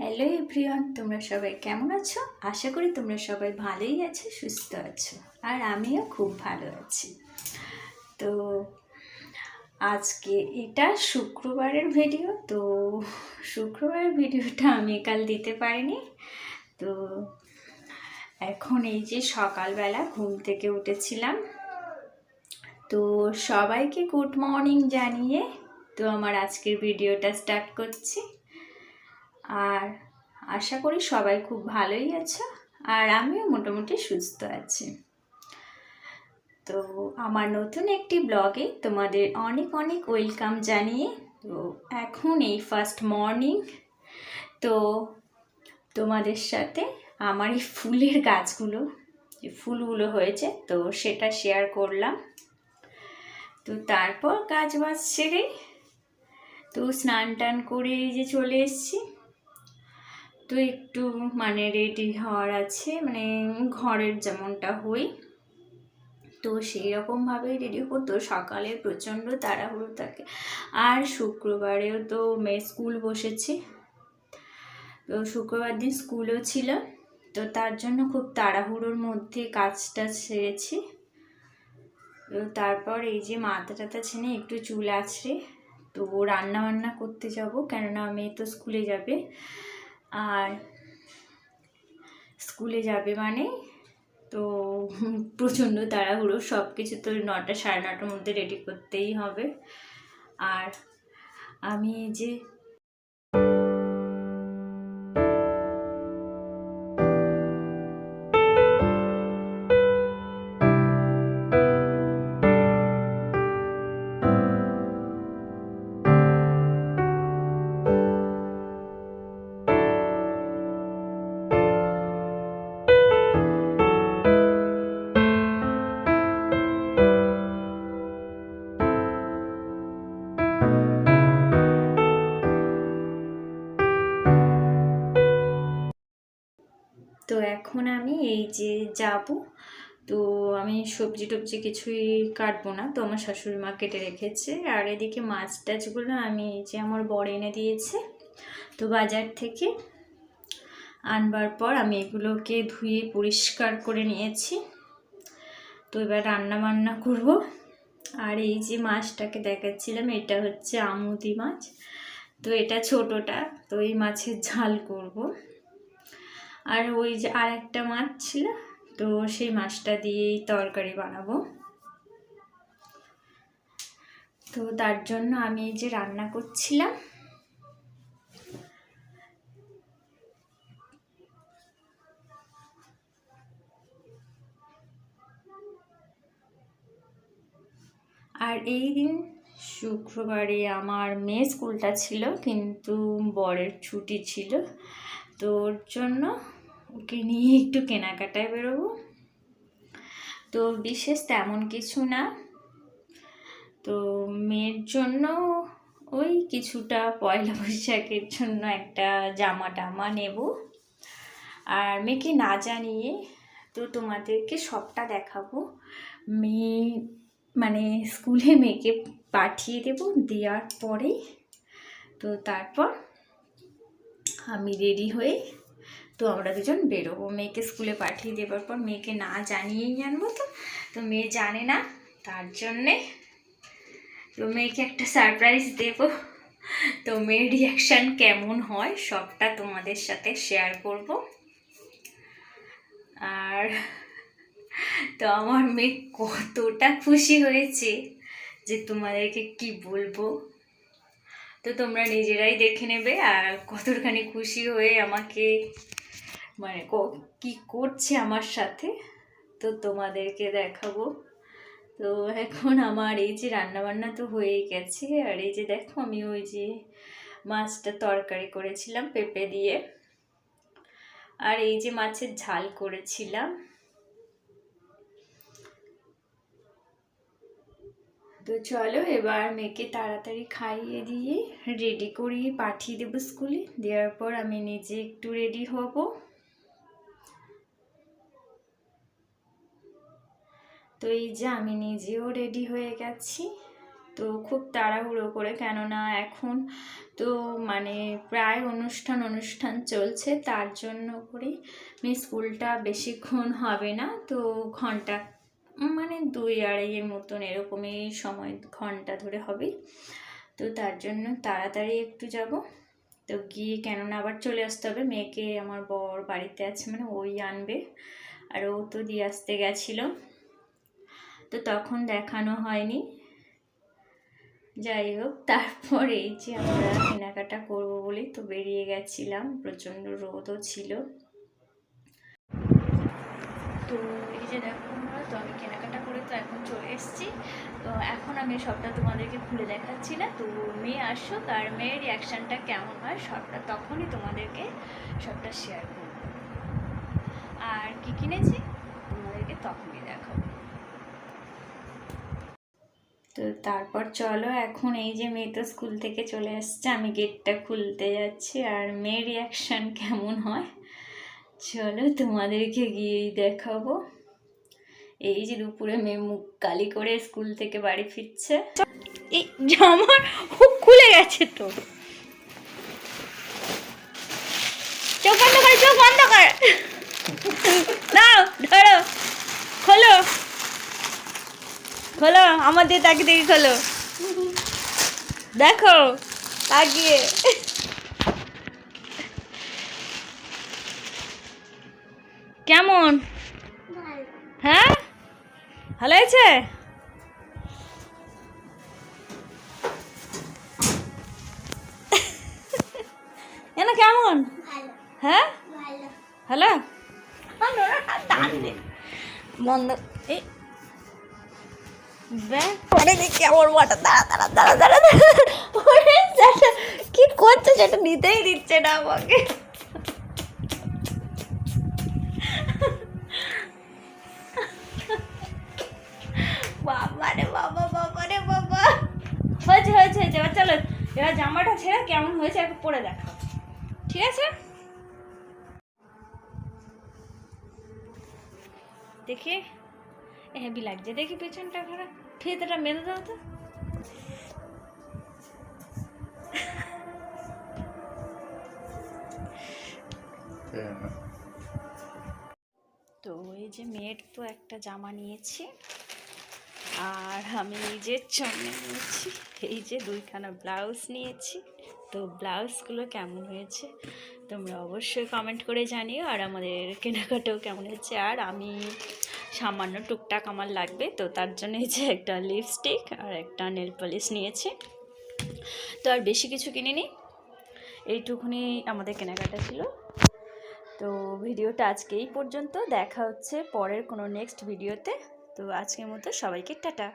Hello everyone, তোমরা সবাই কেমন আছো? আশা করি তোমরা সবাই ভালোই আছো, সুস্থ আছো। আর আমিও খুব ভালো আছি। তো আজকে এটা শুক্রবারের ভিডিও। তো শুক্রবারের ভিডিওটা আমি কাল দিতে পারিনি। তো এখন এই যে সকালবেলা ঘুম থেকে উঠেছিলাম। তো সবাইকে গুড মর্নিং জানিয়ে তো আমার আজকের ভিডিওটা স্টার্ট করছি। আর আশা করি সবাই খুব ভালোই আছে, আর আমিও মোটামুটি সুস্থ আছি। তো আমার নতুন একটি ব্লগে তোমাদের অনেক অনেক ওয়েলকাম জানিয়ে, তো এখন এই ফার্স্ট মর্নিং তো তোমাদের সাথে আমার এই ফুলের গাছগুলো, যে ফুলগুলো হয়েছে তো সেটা শেয়ার করলাম। তো তারপর কাজ বাজ সেরে তো স্নান টান করে এই যে চলে এসেছি। তো একটু রেডি হওয়ার আছে, ঘরের যেমনটা হই তো সেই রকমভাবেই রেডি হবো। তো সকালে প্রচণ্ড তাড়াহুড়ো থাকে, আর শুক্রবারেও তো মেয়ে স্কুল বসেছে। তো শুক্রবার দিন স্কুলও ছিল, তো তার জন্য খুব তাড়াহুড়োর মধ্যে কাজটা সেরেছি। তো তারপর এই যে মাথা টাথা ছেনে একটু চুল আছড়ে তো রান্না বান্না করতে যাব, কেননা মেয়ে তো স্কুলে যাবে। আর স্কুলে যাবে তো প্রচণ্ড তাড়াহুড়ো, সব কিছু তো 9টা সাড়ে 9টার মধ্যে রেডি করতেই হবে। আর আমি যে তো এখন আমি এই যে যাব, তো আমি সবজি টবজি কিছুই কাটবো না, তো আমার শাশুড়ি মা কেটে রেখেছে। আর এদিকে মাছ টাছগুলো আমি এই যে আমার বর এনে দিয়েছে তো বাজার থেকে। আনবার পর আমি এগুলোকে ধুয়ে পরিষ্কার করে নিয়েছি। তো এবার রান্না বান্না করব। আর এই যে মাছটাকে দেখাচ্ছিলাম, এটা হচ্ছে আমুদি মাছ। তো এটা ছোটটা, তো এই মাছের ঝাল করব। আর ওই যে আর একটা মাছ ছিল, তো সেই মাছটা দিয়েই তরকারি বানাবো। তো তার জন্য আমি এই যে রান্না করছিলাম। আর এই দিন শুক্রবারে আমার মেয়ে স্কুলটা ছিল, কিন্তু বরের ছুটি ছিল, তো ওর জন্য ওকে নিয়ে একটু কেনাকাটায় বেরোবো। তো বিশেষ তেমন কিছু না, তো মেয়ের জন্য ওই কিছুটা পয়লা বৈশাখের জন্য একটা জামা টামা নেব। আর মেয়েকে না জানিয়ে তো তোমাদেরকে সবটা দেখাবো। মেয়ে স্কুলে মেয়েকে পাঠিয়ে দেব, দেওয়ার পরেই তো তারপর আমি রেডি হয়ে তো আমরা দুজন বেরোবো। মেয়েকে স্কুলে পাঠিয়ে দেওয়ার পর মেয়েকে না জানিয়েই আনবো। তো মেয়ে জানে না, তার জন্যে তো মেয়েকে একটা সারপ্রাইজ দেব। তো মেয়ের রিয়াকশান কেমন হয় সবটা তোমাদের সাথে শেয়ার করব। আর তো আমার মেয়ে কতটা খুশি হয়েছে যে তোমাদেরকে কি বলবো, তো তোমরা নিজেরাই দেখে নেবে। আর কতখানি খুশি হয়ে আমাকে কি করছে আমার সাথে তো তোমাদেরকে দেখাবো। তো এখন আমার এই যে রান্নাবান্না তো হয়েই গেছে। আর এই যে দেখো, আমি ওই যে মাছটা তরকারি করেছিলাম পেঁপে দিয়ে, আর এই যে মাছের ঝাল করেছিলাম। তো চলো এবার মেয়েকে তাড়াতাড়ি খাইয়ে দিয়ে রেডি করিয়ে পাঠিয়ে দেবো স্কুলে। দেওয়ার পর আমি নিজে একটু রেডি হব। তো এই যে আমি নিজেও রেডি হয়ে গেছি। তো তো খুব তাড়াহুড়ো করে, কেননা এখন তো মানে প্রায় অনুষ্ঠান চলছে, তার জন্য করে স্কুলটা বেশিক্ষণ হবে না, তো ঘন্টা মানে 2-2.5 মতন এরকমই সময়, ঘন্টা ধরে হবে। তো তার জন্য তাড়াতাড়ি একটু যাব, তো গিয়ে কেননা আবার চলে আসতে হবে। মেয়েকে আমার বর বাড়িতে আছে, মানে ওই আনবে, আর ও তো দিয়ে আসতে গেছিলো, তো তখন দেখানো হয়নি। যাই হোক, তারপরে এই যে আমরা কেনাকাটা করবো বলেই তো বেরিয়ে গেছিলাম, প্রচণ্ড রোদও ছিল। তো এই যে দেখো আমরা, তো আমি কেনাকাটা করে তো এখন চলে এসেছি। তো এখন আমি সবটা তোমাদেরকে খুলে দেখাচ্ছি না, তো মেয়ে আসুক আর মেয়ের রিয়াকশানটা কেমন হয় সবটা তখনই তোমাদেরকে সবটা শেয়ার করব। আর কি কিনেছি তোমাদেরকে তখনই দেখাবো। তো তারপর চলো, এখন এই যে মেয়ে তো স্কুল থেকে চলে আসছে, আমি গেটটা খুলতে যাচ্ছি, আর মেয়ের রিয়াকশান কেমন হয় চলো তোমাদেরকে গিয়েই দেখাবো। এই যে দুপুরে মেয়ে মুখ কালি করে স্কুল থেকে বাড়ি ফিরছে। এই জামার হুক খুলে গেছে, তো চোখ বন্ধ করে, চোখ বন্ধ করে নাও, ধরো, খোলো খোলো, আমার দিয়ে তাকিয়ে দেখি, খোলো, দেখো তাকিয়ে। কেমন? হ্যাঁ, ভালো হয়েছে? এনা কেমন? হ্যাঁ ভালো। বন্ধ এই পরে দেখি আমার ওটা দাঁড়া দাঁড়া দাঁড়া দাঁড়া দাঁড়া, কি করছে সেটা নিতেই দিচ্ছে না আমাকে। বাবা রে বাবা, বাবা রে বাবা, হয়েছে হয়েছে হয়েছে, এবার চলো, এবার জামাটা ছেড়ে কেমন হয়েছে একটু পরে দেখো, ঠিক আছে? দেখি হেভি লাগছে, দেখি পেছনটা খারাপ, ফিতেটা মেলে দাও তো। তো এই যে মেয়ের তো একটা জামা নিয়েছি, আর আমি এই যে চুড়ি নিয়েছি, এই যে 2খানা ব্লাউজ নিয়েছি। তো ব্লাউজগুলো কেমন হয়েছে তোমরা অবশ্যই কমেন্ট করে জানিও, আর আমাদের কেনাকাটাও কেমন হয়েছে। আর আমি সামান্য টুকটাক আমার লাগবে, তো তার জন্য এই যে একটা লিপস্টিক আর একটা নেল পলিশ নিয়েছি, তো আর বেশি কিছু কিনিনি, এইটুকুনি আমাদের কেনাকাটা ছিল। তো ভিডিওটা আজকে এই পর্যন্ত, দেখা হচ্ছে পরের কোনো নেক্সট ভিডিওতে। তো আজকের মতো সবাইকে টাটা।